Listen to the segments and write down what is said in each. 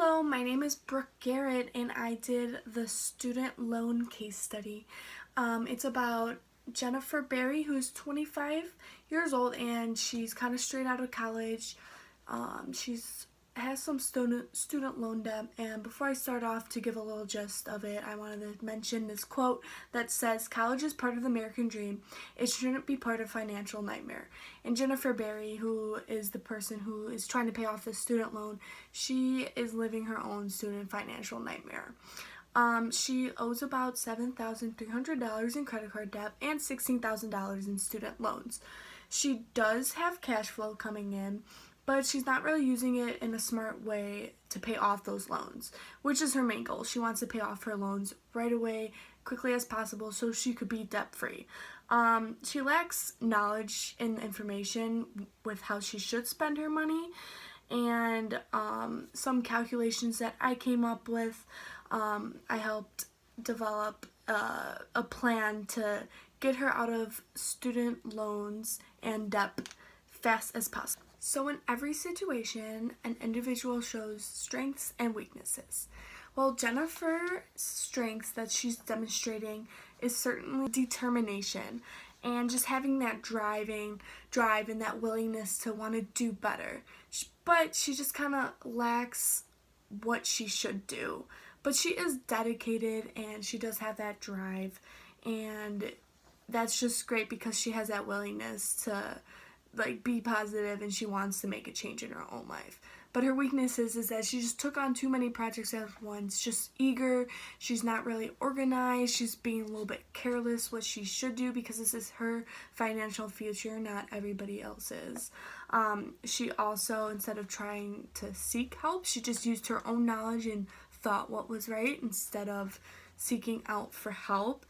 Hello, my name is Brooke Garrett and I did the student loan case study. It's about Jennifer Berry, who's 25 years old and she's kind of straight out of college. She's has some student loan debt, and before I start off to give a little gist of it, I wanted to mention this quote that says, "College is part of the American dream. It shouldn't be part of financial nightmare." And Jennifer Berry, who is the person who is trying to pay off the student loan, she is living her own student financial nightmare. She owes about $7,300 in credit card debt and $16,000 in student loans. She does have cash flow coming in, but she's not really using it in a smart way to pay off those loans, which is her main goal. She wants to pay off her loans right away, quickly as possible, so she could be debt-free. She lacks knowledge and information with how she should spend her money, and some calculations that I came up with. I helped develop a plan to get her out of student loans and debt fast as possible. So in every situation, an individual shows strengths and weaknesses. Well, Jennifer's strengths that she's demonstrating is certainly determination and just having that drive and that willingness to want to do better. But she just kind of lacks what she should do. But she is dedicated and she does have that drive, and that's just great because she has that willingness to be positive and she wants to make a change in her own life. But her weakness is that she just took on too many projects at once, just eager. She's not really organized. She's being a little bit careless what she should do because this is her financial future, not everybody else's. She also, instead of trying to seek help, she just used her own knowledge and thought what was right instead of seeking out for help.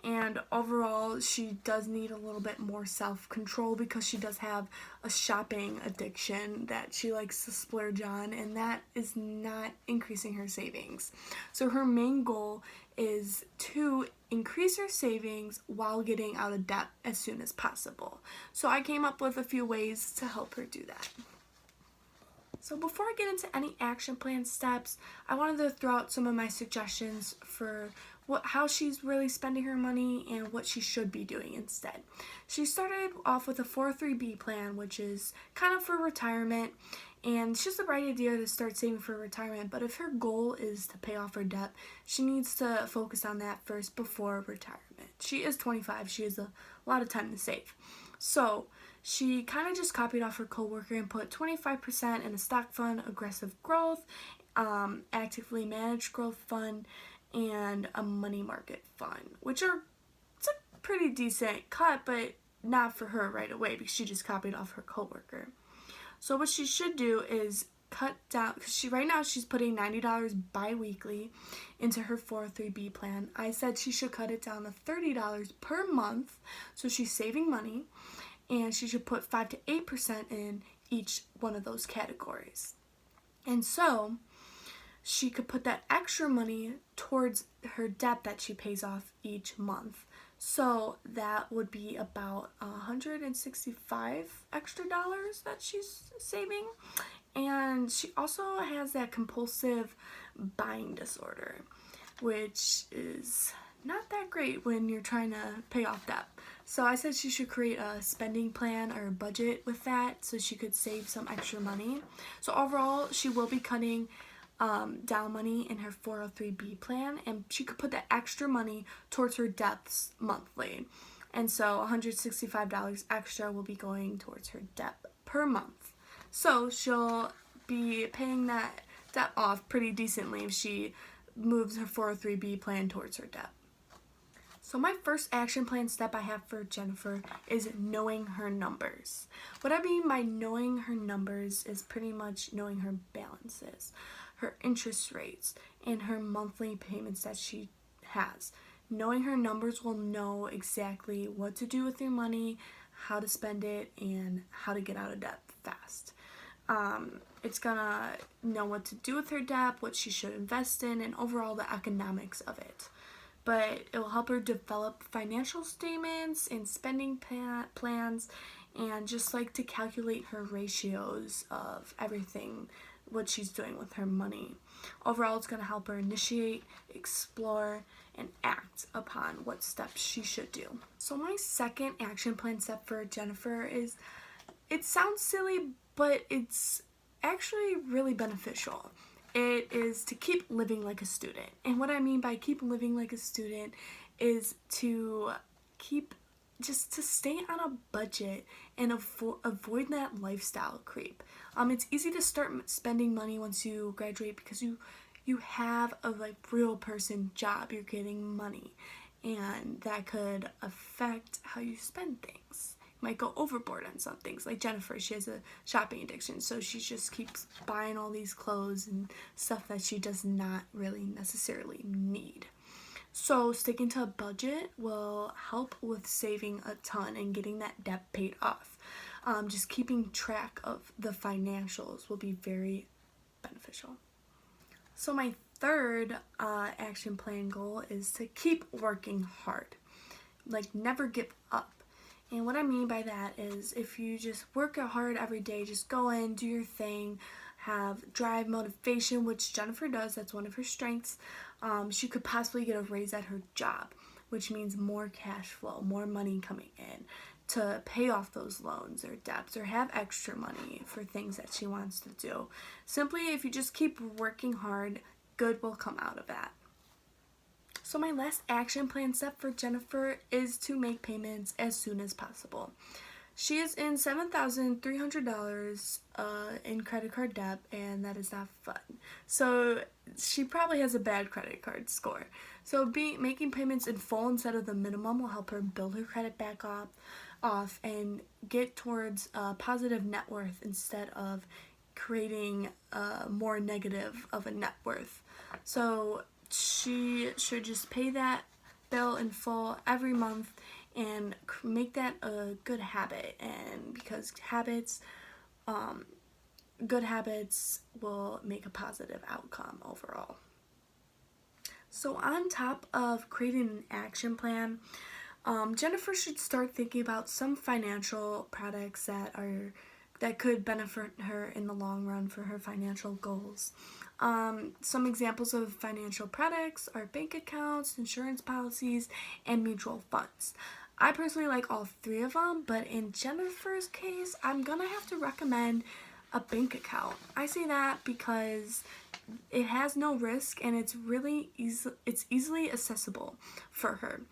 And overall, she does need a little bit more self-control because she does have a shopping addiction that she likes to splurge on, and that is not increasing her savings. So her main goal is to increase her savings while getting out of debt as soon as possible. So I came up with a few ways to help her do that. So before I get into any action plan steps, I wanted to throw out some of my suggestions for how she's really spending her money and what she should be doing instead. She started off with a 403B plan, which is kind of for retirement, and it's just a bright idea to start saving for retirement. But if her goal is to pay off her debt, she needs to focus on that first before retirement. She is 25, she has a lot of time to save. So she kind of just copied off her coworker and put 25% in a stock fund, aggressive growth, actively managed growth fund, and a money market fund, which it's a pretty decent cut, but not for her right away because she just copied off her coworker. So what she should do is cut down, because right now she's putting $90 bi-weekly into her 403B plan. I said she should cut it down to $30 per month, so she's saving money, and she should put 5 to 8% in each one of those categories. And so she could put that extra money towards her debt that she pays off each month. So that would be about $165 extra dollars that she's saving. And she also has that compulsive buying disorder, which is not that great when you're trying to pay off debt. So I said she should create a spending plan or a budget with that so she could save some extra money. So overall, she will be cutting down money in her 403B plan, and she could put that extra money towards her debts monthly. And so $165 extra will be going towards her debt per month. So she'll be paying that debt off pretty decently if she moves her 403B plan towards her debt. So my first action plan step I have for Jennifer is knowing her numbers. What I mean by knowing her numbers is pretty much knowing her balances, her interest rates, and her monthly payments that she has. Knowing her numbers will know exactly what to do with your money, how to spend it, and how to get out of debt fast. It's gonna know what to do with her debt, what she should invest in, and overall the economics of it. But it will help her develop financial statements and spending plans, and just to calculate her ratios of everything what she's doing with her money. Overall, it's going to help her initiate, explore, and act upon what steps she should do. So my second action plan step for Jennifer is, it sounds silly, but it's actually really beneficial. It is to keep living like a student. And what I mean by keep living like a student is to stay on a budget and avoid that lifestyle creep. It's easy to start spending money once you graduate because you have a real person job. You're getting money, and that could affect how you spend things. You might go overboard on some things. Like Jennifer, she has a shopping addiction, so she just keeps buying all these clothes and stuff that she does not really necessarily need. So sticking to a budget will help with saving a ton and getting that debt paid off. Just keeping track of the financials will be very beneficial. So my third action plan goal is to keep working hard. Never give up. And what I mean by that is if you just work hard every day, just go in, do your thing, have drive, motivation, which Jennifer does, that's one of her strengths, she could possibly get a raise at her job, which means more cash flow, more money coming in to pay off those loans or debts or have extra money for things that she wants to do. Simply, if you just keep working hard, good will come out of that. So my last action plan step for Jennifer is to make payments as soon as possible. She is in $7,300 in credit card debt, and that is not fun. So she probably has a bad credit card score. So making payments in full instead of the minimum will help her build her credit back off and get towards a positive net worth instead of creating more negative of a net worth. So she should just pay that bill in full every month and make that a good habit, and because good habits will make a positive outcome overall. So on top of creating an action plan, Jennifer should start thinking about some financial products that could benefit her in the long run for her financial goals. Some examples of financial products are bank accounts, insurance policies, and mutual funds. I personally like all three of them, but in Jennifer's case, I'm gonna have to recommend a bank account. I say that because it has no risk and it's easily accessible for her.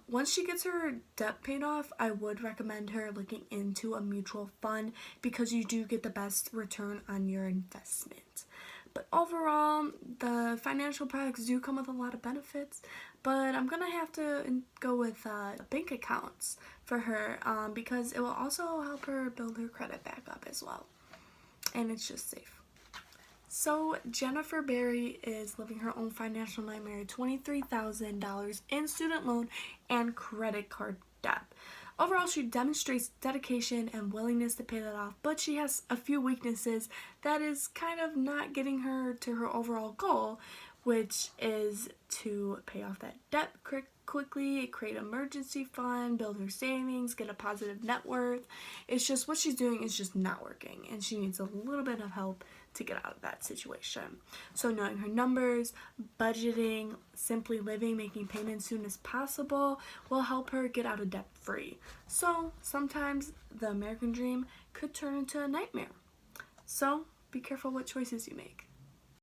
Once she gets her debt paid off, I would recommend her looking into a mutual fund because you do get the best return on your investment. But overall, the financial products do come with a lot of benefits, but I'm gonna have to go with bank accounts for her because it will also help her build her credit back up as well, and it's just safe. So Jennifer Berry is living her own financial nightmare, $23,000 in student loan and credit card debt. Overall, she demonstrates dedication and willingness to pay that off, but she has a few weaknesses that is kind of not getting her to her overall goal, which is to pay off that debt quickly, create an emergency fund, build her savings, get a positive net worth. It's just what she's doing is just not working, and she needs a little bit of help to get out of that situation. So knowing her numbers, budgeting, simply living, making payments as soon as possible will help her get out of debt free. So sometimes the American dream could turn into a nightmare. So be careful what choices you make.